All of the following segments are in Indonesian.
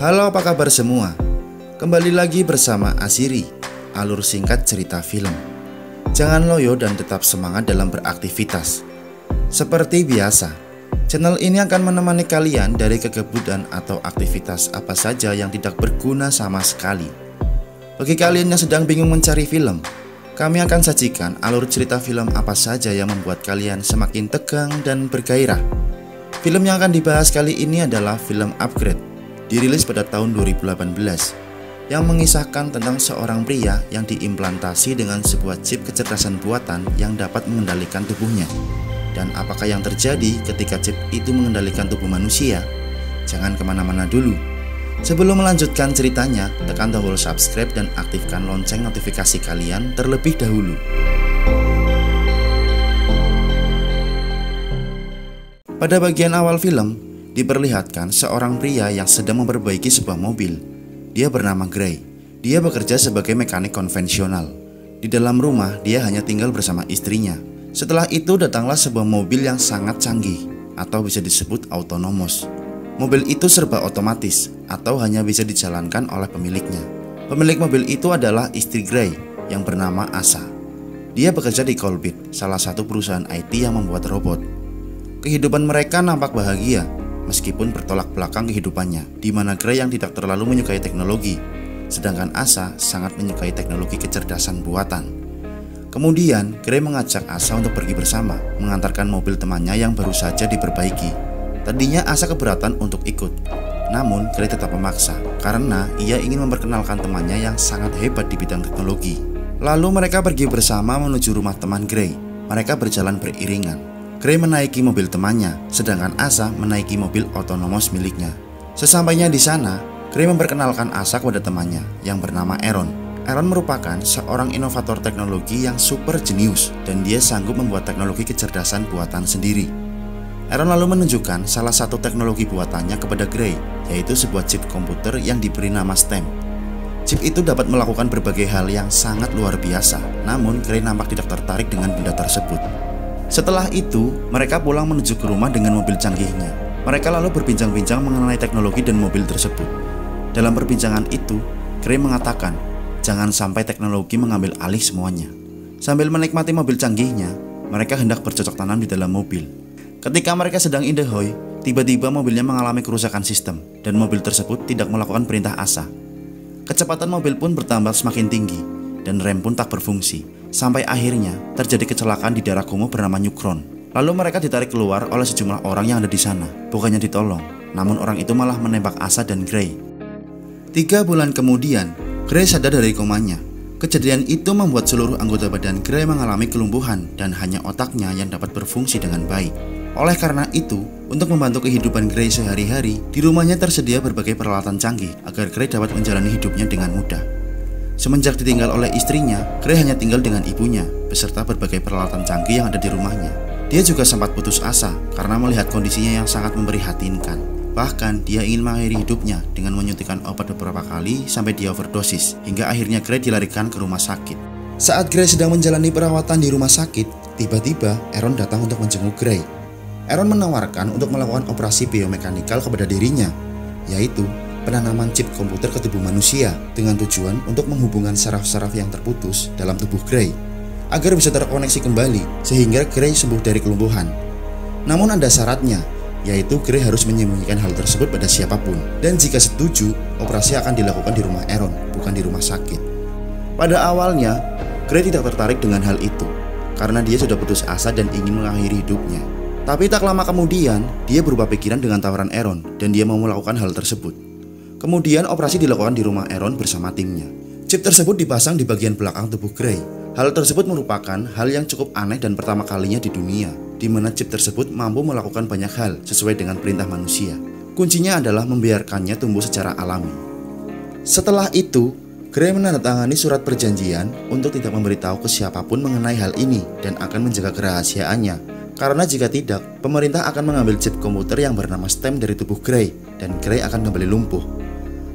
Halo, apa kabar semua? Kembali lagi bersama Asiri, alur singkat cerita film. Jangan loyo dan tetap semangat dalam beraktivitas. Seperti biasa, channel ini akan menemani kalian dari kegabutan atau aktivitas apa saja yang tidak berguna sama sekali. Bagi kalian yang sedang bingung mencari film, kami akan sajikan alur cerita film apa saja yang membuat kalian semakin tegang dan bergairah. Film yang akan dibahas kali ini adalah film Upgrade, dirilis pada tahun 2018, yang mengisahkan tentang seorang pria yang diimplantasi dengan sebuah chip kecerdasan buatan yang dapat mengendalikan tubuhnya. Dan apakah yang terjadi ketika chip itu mengendalikan tubuh manusia? Jangan kemana-mana dulu. Sebelum melanjutkan ceritanya, tekan tombol subscribe dan aktifkan lonceng notifikasi kalian terlebih dahulu. Pada bagian awal film, diperlihatkan seorang pria yang sedang memperbaiki sebuah mobil. Dia bernama Gray. Dia bekerja sebagai mekanik konvensional. Di dalam rumah, dia hanya tinggal bersama istrinya. Setelah itu datanglah sebuah mobil yang sangat canggih, atau bisa disebut autonomous. Mobil itu serba otomatis, atau hanya bisa dijalankan oleh pemiliknya. Pemilik mobil itu adalah istri Gray, yang bernama Asa. Dia bekerja di Colbit, salah satu perusahaan IT yang membuat robot. Kehidupan mereka nampak bahagia, meskipun bertolak belakang kehidupannya, di mana Gray yang tidak terlalu menyukai teknologi, sedangkan Asa sangat menyukai teknologi kecerdasan buatan. Kemudian, Gray mengajak Asa untuk pergi bersama, mengantarkan mobil temannya yang baru saja diperbaiki. Tadinya Asa keberatan untuk ikut, namun Gray tetap memaksa, karena ia ingin memperkenalkan temannya yang sangat hebat di bidang teknologi. Lalu mereka pergi bersama menuju rumah teman Gray. Mereka berjalan beriringan. Gray menaiki mobil temannya, sedangkan Asa menaiki mobil otonomous miliknya. Sesampainya di sana, Gray memperkenalkan Asa kepada temannya yang bernama Aaron. Aaron merupakan seorang inovator teknologi yang super jenius, dan dia sanggup membuat teknologi kecerdasan buatan sendiri. Aaron lalu menunjukkan salah satu teknologi buatannya kepada Gray, yaitu sebuah chip komputer yang diberi nama STEM. Chip itu dapat melakukan berbagai hal yang sangat luar biasa, namun Gray nampak tidak tertarik dengan benda tersebut. Setelah itu, mereka pulang menuju ke rumah dengan mobil canggihnya. Mereka lalu berbincang-bincang mengenai teknologi dan mobil tersebut. Dalam perbincangan itu, Gray mengatakan, jangan sampai teknologi mengambil alih semuanya. Sambil menikmati mobil canggihnya, mereka hendak bercocok tanam di dalam mobil. Ketika mereka sedang indahoi, tiba-tiba mobilnya mengalami kerusakan sistem, dan mobil tersebut tidak melakukan perintah Asa. Kecepatan mobil pun bertambah semakin tinggi, dan rem pun tak berfungsi. Sampai akhirnya terjadi kecelakaan di daerah kumuh bernama Newcron. Lalu mereka ditarik keluar oleh sejumlah orang yang ada di sana. Bukannya ditolong, namun orang itu malah menembak Asa dan Gray. 3 bulan kemudian, Gray sadar dari komanya. Kejadian itu membuat seluruh anggota badan Gray mengalami kelumpuhan dan hanya otaknya yang dapat berfungsi dengan baik. Oleh karena itu, untuk membantu kehidupan Gray sehari-hari, di rumahnya tersedia berbagai peralatan canggih agar Gray dapat menjalani hidupnya dengan mudah. Semenjak ditinggal oleh istrinya, Gray hanya tinggal dengan ibunya, beserta berbagai peralatan canggih yang ada di rumahnya. Dia juga sempat putus asa karena melihat kondisinya yang sangat memprihatinkan. Bahkan, dia ingin mengakhiri hidupnya dengan menyuntikkan obat beberapa kali sampai dia overdosis, hingga akhirnya Gray dilarikan ke rumah sakit. Saat Gray sedang menjalani perawatan di rumah sakit, tiba-tiba Aaron datang untuk menjenguk Gray. Aaron menawarkan untuk melakukan operasi biomekanikal kepada dirinya, yaitu penanaman chip komputer ke tubuh manusia dengan tujuan untuk menghubungkan saraf-saraf yang terputus dalam tubuh Gray agar bisa terkoneksi kembali sehingga Gray sembuh dari kelumpuhan. Namun ada syaratnya, yaitu Gray harus menyembunyikan hal tersebut pada siapapun, dan jika setuju, operasi akan dilakukan di rumah Aaron, bukan di rumah sakit. Pada awalnya, Gray tidak tertarik dengan hal itu karena dia sudah putus asa dan ingin mengakhiri hidupnya. Tapi tak lama kemudian, dia berubah pikiran dengan tawaran Aaron dan dia mau melakukan hal tersebut. Kemudian operasi dilakukan di rumah Aaron bersama timnya. Chip tersebut dipasang di bagian belakang tubuh Gray. Hal tersebut merupakan hal yang cukup aneh dan pertama kalinya di dunia, di mana chip tersebut mampu melakukan banyak hal sesuai dengan perintah manusia. Kuncinya adalah membiarkannya tumbuh secara alami. Setelah itu, Gray menandatangani surat perjanjian untuk tidak memberitahu ke siapapun mengenai hal ini dan akan menjaga kerahasiaannya. Karena jika tidak, pemerintah akan mengambil chip komputer yang bernama STEM dari tubuh Gray dan Gray akan kembali lumpuh.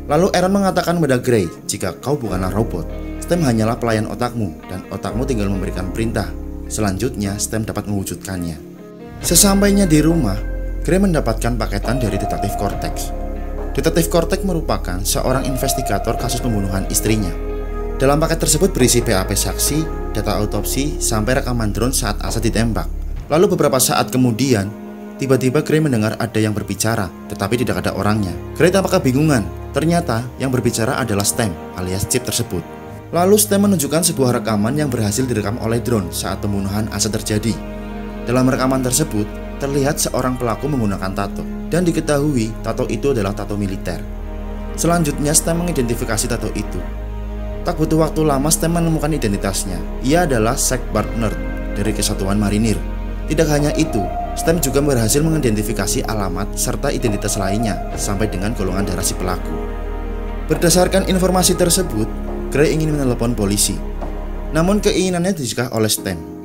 Lalu Aaron mengatakan kepada Gray, jika kau bukanlah robot, STEM hanyalah pelayan otakmu dan otakmu tinggal memberikan perintah. Selanjutnya STEM dapat mewujudkannya. Sesampainya di rumah, Gray mendapatkan paketan dari detektif Cortex. Detektif Cortex merupakan seorang investigator kasus pembunuhan istrinya. Dalam paket tersebut berisi BAP saksi, data autopsi, sampai rekaman drone saat Asa ditembak. Lalu beberapa saat kemudian, tiba-tiba Gray mendengar ada yang berbicara, tetapi tidak ada orangnya. Gray tampak kebingungan. Ternyata yang berbicara adalah Stem alias chip tersebut. Lalu Stem menunjukkan sebuah rekaman yang berhasil direkam oleh drone saat pembunuhan Asa terjadi. Dalam rekaman tersebut, terlihat seorang pelaku menggunakan tato, dan diketahui tato itu adalah tato militer. Selanjutnya Stem mengidentifikasi tato itu. Tak butuh waktu lama Stem menemukan identitasnya. Ia adalah Zack Barnard dari Kesatuan Marinir. Tidak hanya itu, Stem juga berhasil mengidentifikasi alamat serta identitas lainnya sampai dengan golongan darah si pelaku. Berdasarkan informasi tersebut, Gray ingin menelepon polisi. Namun keinginannya dicegah oleh Stem.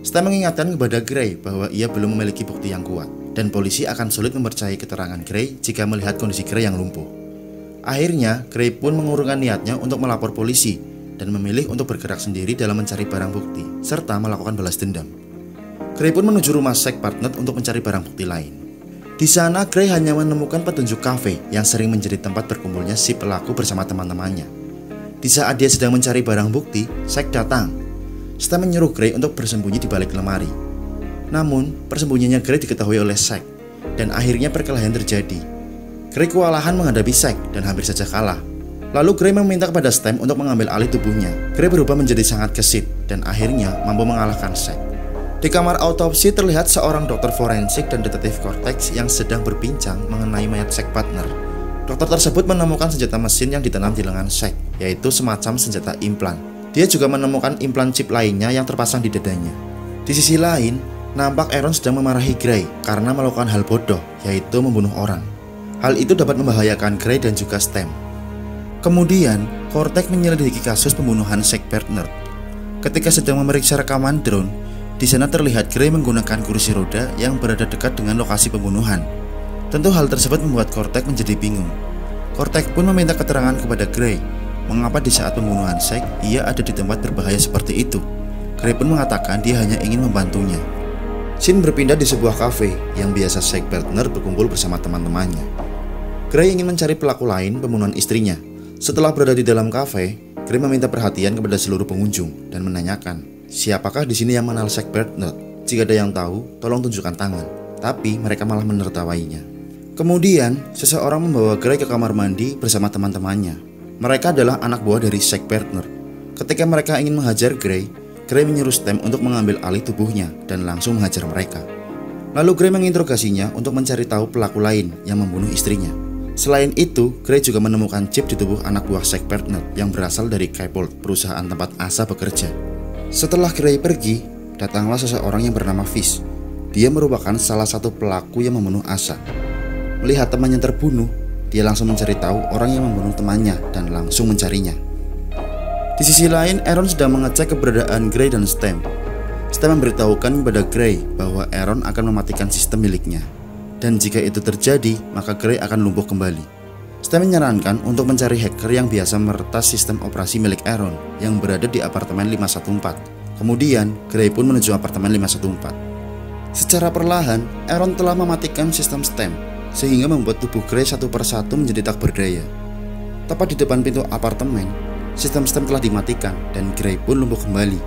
Stem mengingatkan kepada Gray bahwa ia belum memiliki bukti yang kuat, dan polisi akan sulit mempercayai keterangan Gray jika melihat kondisi Gray yang lumpuh. Akhirnya, Gray pun mengurungkan niatnya untuk melapor polisi dan memilih untuk bergerak sendiri dalam mencari barang bukti serta melakukan balas dendam. Gray pun menuju rumah Zack Barnard untuk mencari barang bukti lain. Di sana, Gray hanya menemukan petunjuk kafe yang sering menjadi tempat berkumpulnya si pelaku bersama teman-temannya. Di saat dia sedang mencari barang bukti, Zack datang. Stem menyuruh Gray untuk bersembunyi di balik lemari. Namun, persembunyiannya Gray diketahui oleh Zack, dan akhirnya perkelahian terjadi. Gray kewalahan menghadapi Zack dan hampir saja kalah. Lalu Gray meminta kepada Stem untuk mengambil alih tubuhnya. Gray berubah menjadi sangat gesit dan akhirnya mampu mengalahkan Zack. Di kamar autopsi terlihat seorang dokter forensik dan detektif Cortex yang sedang berbincang mengenai mayat Zack Barnard. Dokter tersebut menemukan senjata mesin yang ditanam di lengan Zack, yaitu semacam senjata implan. Dia juga menemukan implan chip lainnya yang terpasang di dadanya. Di sisi lain, nampak Aaron sedang memarahi Gray karena melakukan hal bodoh, yaitu membunuh orang. Hal itu dapat membahayakan Gray dan juga Stem. Kemudian, Cortex menyelidiki kasus pembunuhan Zack Barnard. Ketika sedang memeriksa rekaman drone, di sana terlihat Gray menggunakan kursi roda yang berada dekat dengan lokasi pembunuhan. Tentu hal tersebut membuat Cortex menjadi bingung. Cortex pun meminta keterangan kepada Gray, mengapa di saat pembunuhan Zack ia ada di tempat berbahaya seperti itu. Gray pun mengatakan dia hanya ingin membantunya. Scene berpindah di sebuah kafe yang biasa Zack Barnard berkumpul bersama teman-temannya. Gray ingin mencari pelaku lain pembunuhan istrinya. Setelah berada di dalam kafe, Gray meminta perhatian kepada seluruh pengunjung dan menanyakan, siapakah di sini yang mengenal Zack Barnard? Jika ada yang tahu, tolong tunjukkan tangan. Tapi mereka malah menertawainya. Kemudian, seseorang membawa Gray ke kamar mandi bersama teman-temannya. Mereka adalah anak buah dari Zack Barnard. Ketika mereka ingin menghajar Gray, Gray menyuruh Stem untuk mengambil alih tubuhnya dan langsung menghajar mereka. Lalu Gray menginterogasinya untuk mencari tahu pelaku lain yang membunuh istrinya. Selain itu, Gray juga menemukan chip di tubuh anak buah Zack Barnard yang berasal dari Keyboard, perusahaan tempat Asa bekerja. Setelah Gray pergi, datanglah seseorang yang bernama Fish. Dia merupakan salah satu pelaku yang membunuh Asa. Melihat temannya terbunuh, dia langsung mencari tahu orang yang membunuh temannya dan langsung mencarinya. Di sisi lain, Aaron sedang mengecek keberadaan Gray dan Stem. Stem memberitahukan kepada Gray bahwa Aaron akan mematikan sistem miliknya. Dan jika itu terjadi, maka Gray akan lumpuh kembali. Stem menyarankan untuk mencari hacker yang biasa meretas sistem operasi milik Aaron yang berada di apartemen 514. Kemudian, Gray pun menuju apartemen 514. Secara perlahan, Aaron telah mematikan sistem Stem, sehingga membuat tubuh Gray satu persatu menjadi tak berdaya. Tepat di depan pintu apartemen, sistem Stem telah dimatikan dan Gray pun lumpuh kembali.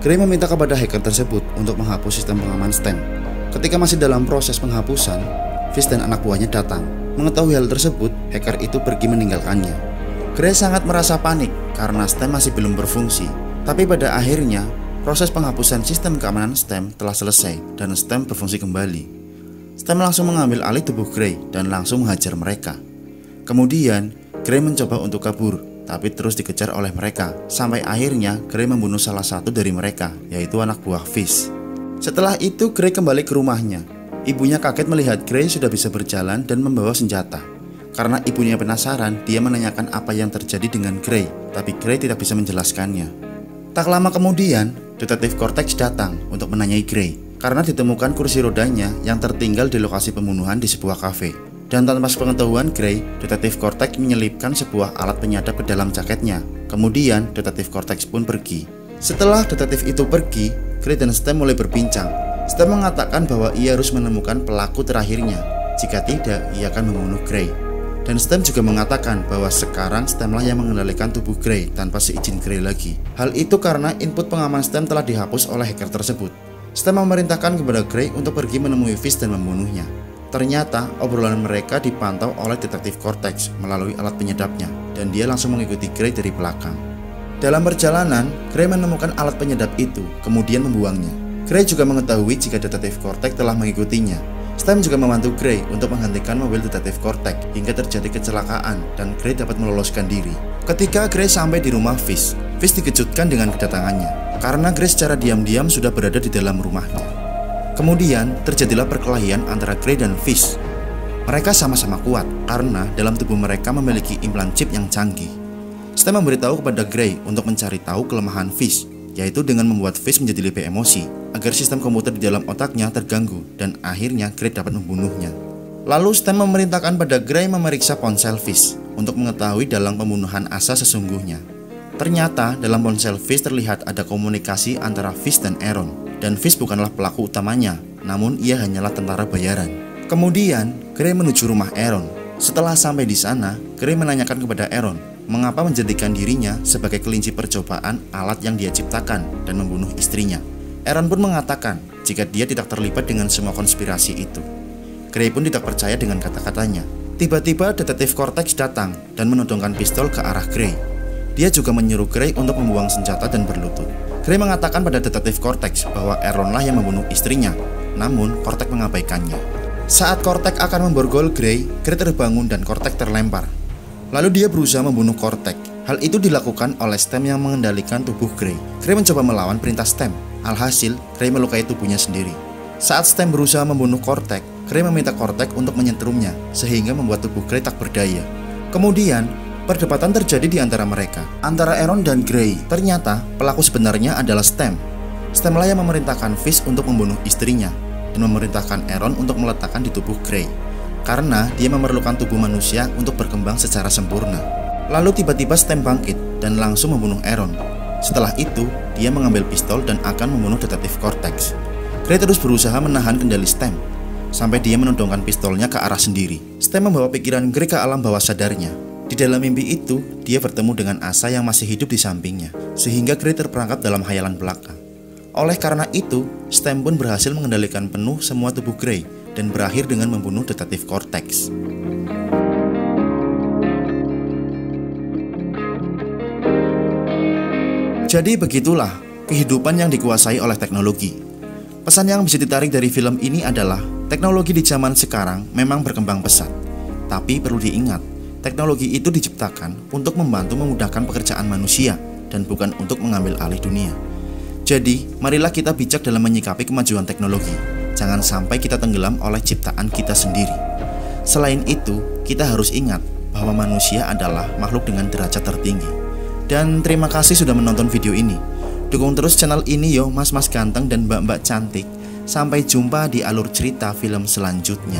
Gray meminta kepada hacker tersebut untuk menghapus sistem pengaman Stem. Ketika masih dalam proses penghapusan, Fish dan anak buahnya datang. Mengetahui hal tersebut, hacker itu pergi meninggalkannya. Gray sangat merasa panik karena Stem masih belum berfungsi. Tapi pada akhirnya, proses penghapusan sistem keamanan Stem telah selesai dan Stem berfungsi kembali. Stem langsung mengambil alih tubuh Gray dan langsung menghajar mereka. Kemudian, Gray mencoba untuk kabur, tapi terus dikejar oleh mereka. Sampai akhirnya, Gray membunuh salah satu dari mereka, yaitu anak buah Fish. Setelah itu, Gray kembali ke rumahnya. Ibunya kaget melihat Gray sudah bisa berjalan dan membawa senjata. Karena ibunya penasaran, dia menanyakan apa yang terjadi dengan Gray, tapi Gray tidak bisa menjelaskannya. Tak lama kemudian, detektif Cortex datang untuk menanyai Gray karena ditemukan kursi rodanya yang tertinggal di lokasi pembunuhan di sebuah kafe. Dan tanpa sepengetahuan Gray, detektif Cortex menyelipkan sebuah alat penyadap ke dalam jaketnya. Kemudian, detektif Cortex pun pergi. Setelah detektif itu pergi, Gray dan Stem mulai berbincang. Stem mengatakan bahwa ia harus menemukan pelaku terakhirnya. Jika tidak, ia akan membunuh Gray. Dan Stem juga mengatakan bahwa sekarang Stemlah yang mengendalikan tubuh Gray tanpa seizin Gray lagi. Hal itu karena input pengaman Stem telah dihapus oleh hacker tersebut. Stem memerintahkan kepada Gray untuk pergi menemui Fish dan membunuhnya. Ternyata obrolan mereka dipantau oleh detektif Cortex melalui alat penyedapnya, dan dia langsung mengikuti Gray dari belakang. Dalam perjalanan, Gray menemukan alat penyedap itu, kemudian membuangnya. Gray juga mengetahui jika detektif Cortex telah mengikutinya. Stem juga membantu Gray untuk menghentikan mobil detektif Cortex hingga terjadi kecelakaan dan Gray dapat meloloskan diri. Ketika Gray sampai di rumah Fish dikejutkan dengan kedatangannya karena Gray secara diam-diam sudah berada di dalam rumahnya. Kemudian terjadilah perkelahian antara Gray dan Fish. Mereka sama-sama kuat karena dalam tubuh mereka memiliki implan chip yang canggih. Stem memberitahu kepada Gray untuk mencari tahu kelemahan Fish, yaitu dengan membuat Fish menjadi lebih emosi agar sistem komputer di dalam otaknya terganggu dan akhirnya Gray dapat membunuhnya. Lalu Stem memerintahkan pada Gray memeriksa ponsel Fish untuk mengetahui dalam pembunuhan Asa sesungguhnya. Ternyata dalam ponsel Fish terlihat ada komunikasi antara Fish dan Aaron, dan Fish bukanlah pelaku utamanya, namun ia hanyalah tentara bayaran. Kemudian Gray menuju rumah Aaron. Setelah sampai di sana, Gray menanyakan kepada Aaron mengapa menjadikan dirinya sebagai kelinci percobaan alat yang dia ciptakan dan membunuh istrinya. Aaron pun mengatakan jika dia tidak terlibat dengan semua konspirasi itu. Gray pun tidak percaya dengan kata-katanya. Tiba-tiba detektif Cortex datang dan menodongkan pistol ke arah Gray. Dia juga menyuruh Gray untuk membuang senjata dan berlutut. Gray mengatakan pada detektif Cortex bahwa Aaronlah yang membunuh istrinya, namun Cortex mengabaikannya. Saat Cortex akan memborgol Gray terbangun dan Cortex terlempar. Lalu dia berusaha membunuh Cortex. Hal itu dilakukan oleh Stem yang mengendalikan tubuh Gray. Gray mencoba melawan perintah Stem. Alhasil, Gray melukai tubuhnya sendiri. Saat Stem berusaha membunuh Cortex, Gray meminta Cortex untuk menyentrumnya, sehingga membuat tubuh Gray tak berdaya. Kemudian, perdebatan terjadi di antara mereka, antara Aaron dan Gray. Ternyata, pelaku sebenarnya adalah Stem. Stemlah yang memerintahkan Fish untuk membunuh istrinya, dan memerintahkan Aaron untuk meletakkan di tubuh Gray, karena dia memerlukan tubuh manusia untuk berkembang secara sempurna. Lalu tiba-tiba Stem bangkit dan langsung membunuh Aaron. Setelah itu, dia mengambil pistol dan akan membunuh detektif Cortex. Gray terus berusaha menahan kendali Stem, sampai dia menodongkan pistolnya ke arah sendiri. Stem membawa pikiran Gray ke alam bawah sadarnya. Di dalam mimpi itu, dia bertemu dengan Asa yang masih hidup di sampingnya, sehingga Gray terperangkap dalam khayalan belaka. Oleh karena itu, Stem pun berhasil mengendalikan penuh semua tubuh Gray dan berakhir dengan membunuh detektif Cortex. Jadi begitulah kehidupan yang dikuasai oleh teknologi. Pesan yang bisa ditarik dari film ini adalah teknologi di zaman sekarang memang berkembang pesat. Tapi perlu diingat, teknologi itu diciptakan untuk membantu memudahkan pekerjaan manusia dan bukan untuk mengambil alih dunia. Jadi, marilah kita bijak dalam menyikapi kemajuan teknologi. Jangan sampai kita tenggelam oleh ciptaan kita sendiri. Selain itu, kita harus ingat bahwa manusia adalah makhluk dengan derajat tertinggi. Dan terima kasih sudah menonton video ini. Dukung terus channel ini yo mas-mas ganteng dan mbak-mbak cantik. Sampai jumpa di alur cerita film selanjutnya.